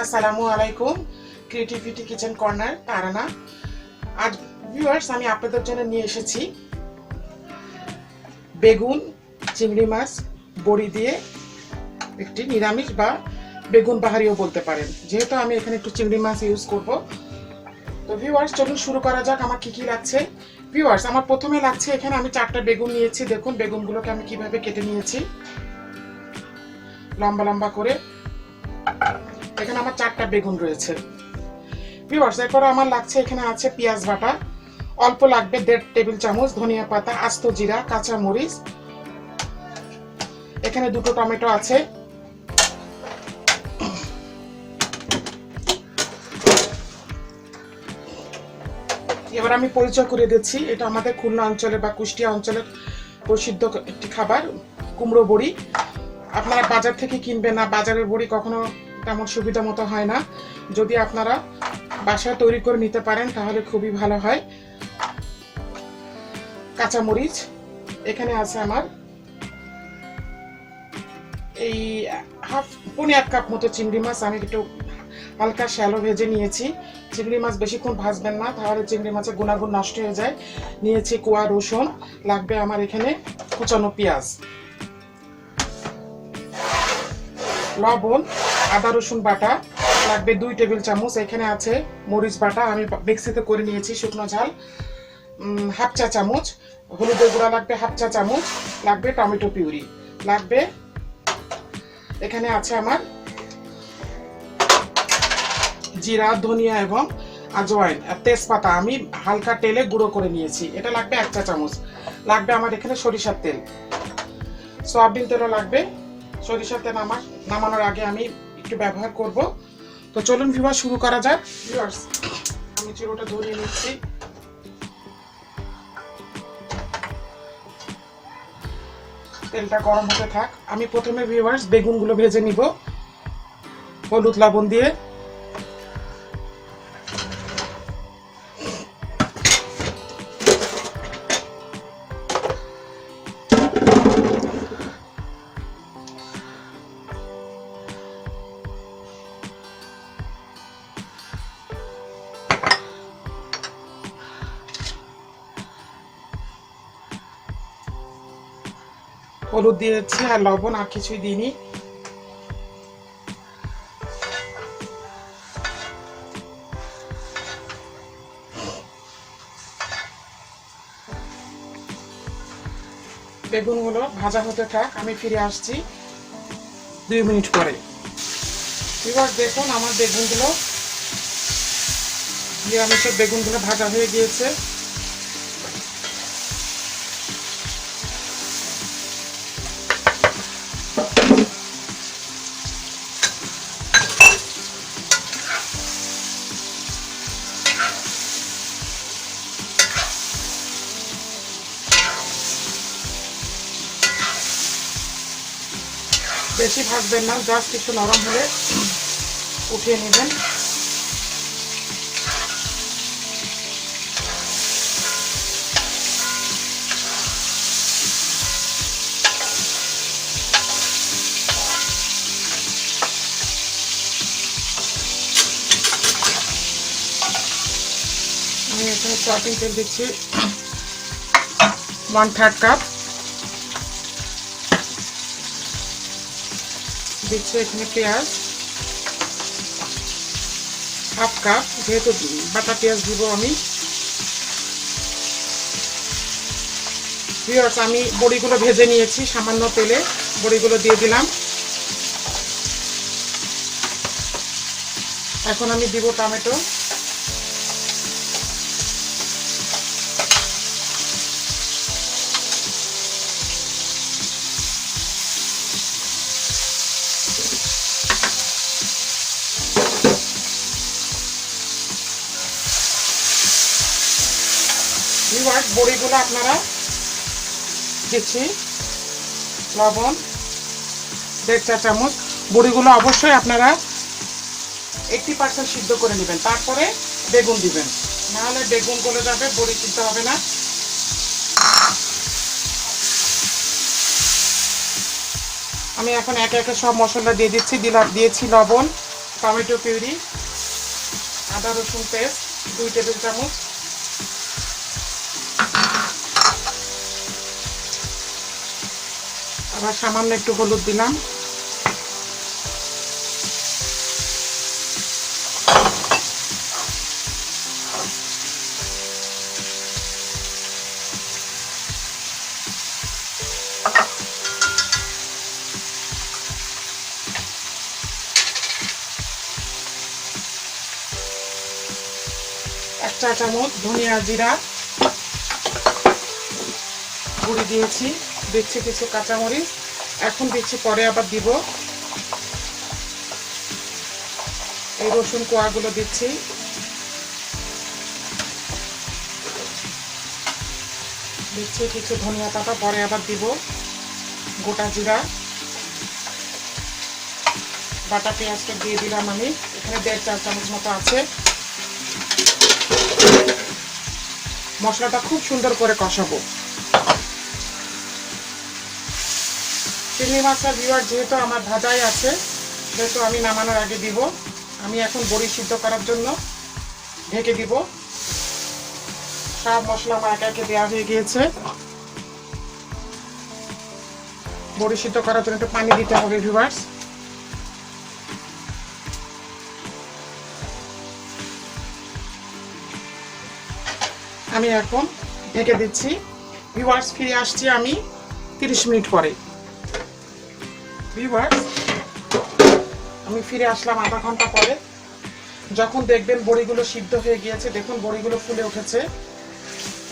আসসালামু আলাইকুম। Creativity kitchen corner তারানা। আজ ভিউয়ার্স আমি আপনাদের জন্য নিয়ে এসেছি বেগুন, চিংড়ি মাছ, বড়ি দিয়ে একটি নিরামিষ বা বেগুন বাহারিও বলতে পারেন, যেহেতু আমি এখানে একটু চিংড়ি মাছ ইউজ করব। তো ভিউয়ার্স চলুন শুরু করা যাক। আমার কি কি লাগছে ভিউয়ার্স, আমার প্রথমে লাগছে এখানে আমি 4টা বেগুন নিয়েছি। দেখুন বেগুনগুলোকে আমি কিভাবে কেটে নিয়েছি লম্বা লম্বা করে। এখানে আমার 4টা বেগুন রয়েছে ভিউয়ার্স। এরপরে আমার লাগছে এখানে আছে পেঁয়াজ বাটা, অল্প লাগবে 1.5 টেবিল চামচ, ধনিয়া পাতা, আস্ত জিরা, কাঁচা মরিচ, এখানে 2টো টমেটো আছে, এবার আমি পরিচয় করে দিচ্ছি। এটা আমাদের খুলনা অঞ্চলে বা কুষ্টিয়া অঞ্চলের প্রসিদ্ধ একটি খাবার, কুমড়ো বড়ি। আপনারা বাজার থেকে কিনবেন না, বাজারের বড়ি কখনো তেমন সুবিধা মতো হয় না। যদি আপনারা বাসায় তৈরি করে নিতে পারেন তাহলে খুবই ভালো হয়। কাঁচামরিচ, এখানে আছে আমার এই পৌনে 1 কাপ মতো চিংড়ি মাছ, আমি একটু হালকা শ্যালো ভেজে নিয়েছি। চিংড়ি মাছ বেশিক্ষণ ভাজবেন না, তাহলে চিংড়ি মাছের গুণাগুণ নষ্ট হয়ে যায়। নিয়েছি কোয়া রসুন, লাগবে আমার এখানে কুচানো পেঁয়াজ, লবণ, আদা রসুন বাটা লাগবে 2 টেবিল চামচ, এখানে আছে মরিচ বাটা, আমি মিক্সিতে করে নিয়েছি, শুকনো ঝাল 1/2 চা চামচ, হলুদের গুঁড়া লাগবে 1/2 চা চামচ, লাগবে টমেটো পিউরি, লাগবে এখানে আছে আমার জিরা, ধনিয়া এবং আজওয়াইন আর তেজপাতা আমি হালকা তেলে গুঁড়ো করে নিয়েছি, এটা লাগবে 1 চা চামচ, লাগবে আমার এখানে সরিষার তেল, সয়াবিন তেলও লাগবে। সরিষার তেল আমার নামানোর আগে আমি একটু ব্যবহার করব। তো চলুন ভিউয়ার্স শুরু করা যাক। ভিউয়ার্স আমি চুলোটা ধরিয়ে নিচ্ছি। তেলটা গরম হতে থাক। আমি প্রথমে ভিউয়ার্স বেগুনগুলো ভেজে নিব হলুদ লবণ দিয়ে। হলুদ দিয়েছি আর লবণ, আর কিছুই দিইনি। বেগুনগুলো ভাজা হতে থাক, আমি ফিরে আসছি 2 মিনিট পরে। এবার দেখুন আমার বেগুনগুলো, নিরামিষের বেগুনগুলো ভাজা হয়ে গিয়েছে। বেশি ভাজবেন না, জাস্ট একটু নরম হলে উঠিয়ে নেবেন। আমি এখানে সয়াবিন তেল দিচ্ছি 1/3 কাপ, দিচ্ছি এখানে পেঁয়াজ 1/2 কাপ, যেহেতু বাটা পেঁয়াজ দিব আমি। ভিউয়ার্স আমি বড়িগুলো ভেজে নিয়েছি সামান্য তেলে, বড়িগুলো দিয়ে দিলাম। এখন আমি দিব টমেটো, ভিউয়ার্স বড়িগুলো আপনারা দিচ্ছি লবণ 1.5 চা চামচ। বড়িগুলো অবশ্যই আপনারা 80% সিদ্ধ করে নেবেন, তারপরে বেগুন দিবেন, নাহলে বেগুন গলে যাবে, বড়ি সিদ্ধ হবে না। আমি এখন একে একে সব মশলা দিয়ে দিচ্ছি। দিয়েছি লবণ, টমেটো পিউরি, আদা রসুন পেস্ট 2 টেবিল চামচ, আবার সামান্য একটু হলুদ দিলাম, চা চামচ ধনিয়া জিরা গুঁড়ি দিয়েছি, দিচ্ছি কিছু কাঁচামরিচ, এখন দিচ্ছি, পরে আবার দিব। এই রসুন কোয়াগুলো দিচ্ছি, দিচ্ছি কিছু ধনিয়া পাতা, পরে আবার দিব। গোটা জিরা, বাটা পেঁয়াজটা দিয়ে দিলাম আমি, এখানে 1.5 চা চামচ মতো আছে। মশলাটা খুব সুন্দর করে কষাবো। চিংড়ি মাছের ভিউয়ার যেহেতু আমার ভাজাই আছে, যেহেতু আমি নামানোর আগে দিব। আমি এখন বড়ি সিদ্ধ করার জন্য ঢেকে দিব। সব মশলা আমার একে একে দেওয়া হয়ে গিয়েছে। বড়ি সিদ্ধ করার জন্য একটু পানি দিতে হবে ভিউয়ার্স। আমি এখন ঢেকে দিচ্ছি। ভিউয়ার্স, ফিরে আসছি আমি 30 মিনিট পরে। ভিউয়ার্স, আমি ফিরে আসলাম আধা ঘন্টা পরে। যখন দেখবেন বড়িগুলো সিদ্ধ হয়ে গিয়েছে, দেখুন বড়িগুলো ফুলে উঠেছে।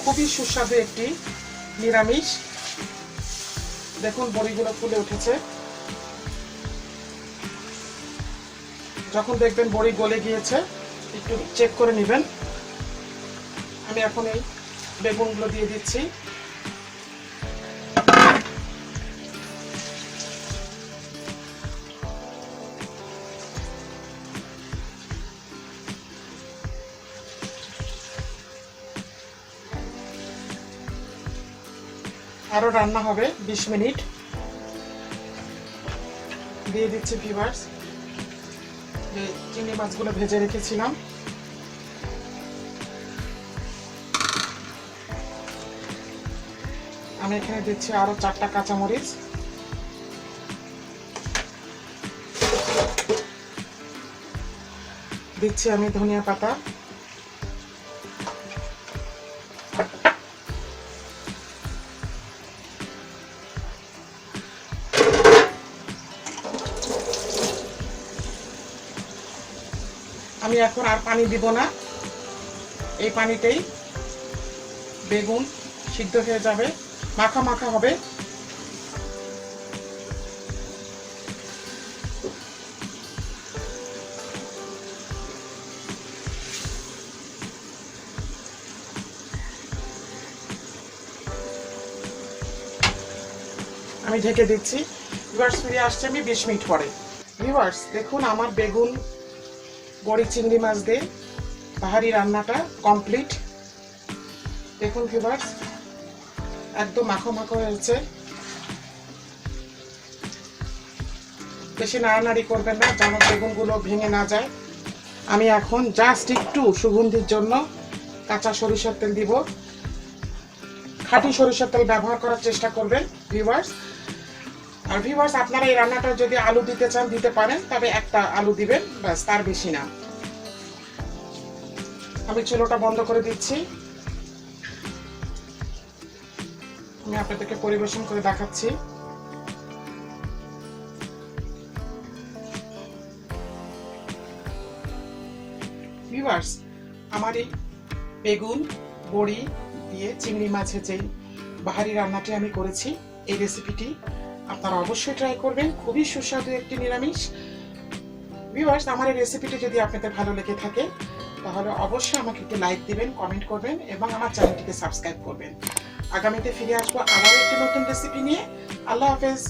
খুবই সুস্বাদু একটি নিরামিষ। দেখুন বড়িগুলো ফুলে উঠেছে। যখন দেখবেন বড়ি গলে গিয়েছে, একটু চেক করে নেবেন। আমি এখন এই বেগুনগুলো দিয়ে দিচ্ছি। আরো রান্না হবে 20 মিনিট। দিয়ে দিচ্ছি ভিউয়ার্স যে চিংড়ি মাছগুলো ভেজে রেখেছিলাম। আমি এখানে দিচ্ছি আরো 4টা কাঁচামরিচ। দিচ্ছি আমি ধনিয়া পাতা। আমি এখন আর পানি দিব না, এই পানিতেই বেগুন সিদ্ধ হয়ে যাবে, মাখা মাখা হবে। আমি ঢেকে দিচ্ছি। ভিউয়ার্স, ফিরে আসছে আমি 20 মিনিট পরে। ভিউয়ার্স, দেখুন আমার বেগুন বড়ি চিংড়ি মাছ দিয়ে পাহাড়ি রান্নাটা কমপ্লিট। দেখুন ভিউয়ার্স, একদম মাখো মাখো হয়েছে। বেশি নাড়ানাড়ি করবেন না, যেন বেগুনগুলো ভেঙে না যায়। আমি এখন জাস্ট একটু সুগন্ধির জন্য কাঁচা সরিষার তেল দিব। খাঁটি সরিষার তেল ব্যবহার করার চেষ্টা করবেন ভিউয়ার্স। আর ভিউয়ার্স, আপনারা এই রান্নাটা যদি আলু দিতে চান দিতে পারেন, তবে একটা আলু দিবেন, ব্যাস, তার বেশি না। আমি চুলোটা বন্ধ করে দিচ্ছি। আমি আপনাদেরকে পরিবেশন করে দেখাচ্ছি। ভিউয়ার্স, আমার এই বেগুন বড়ি দিয়ে চিংড়ি মাছের যেই বাহারি রান্নাটি আমি করেছি, এই রেসিপিটি আপনারা অবশ্যই ট্রাই করবেন। খুবই সুস্বাদু একটি নিরামিষ। ভিউয়ার্স, আমার এই রেসিপিটি যদি আপনাদের ভালো লেগে থাকে, তাহলে অবশ্যই আমাকে একটু লাইক দিবেন, কমেন্ট করবেন এবং আমার চ্যানেলটিকে সাবস্ক্রাইব করবেন। আগামীতে ফিরে আসবো আবার একটি নতুন রেসিপি নিয়ে। আল্লাহ হাফেজ।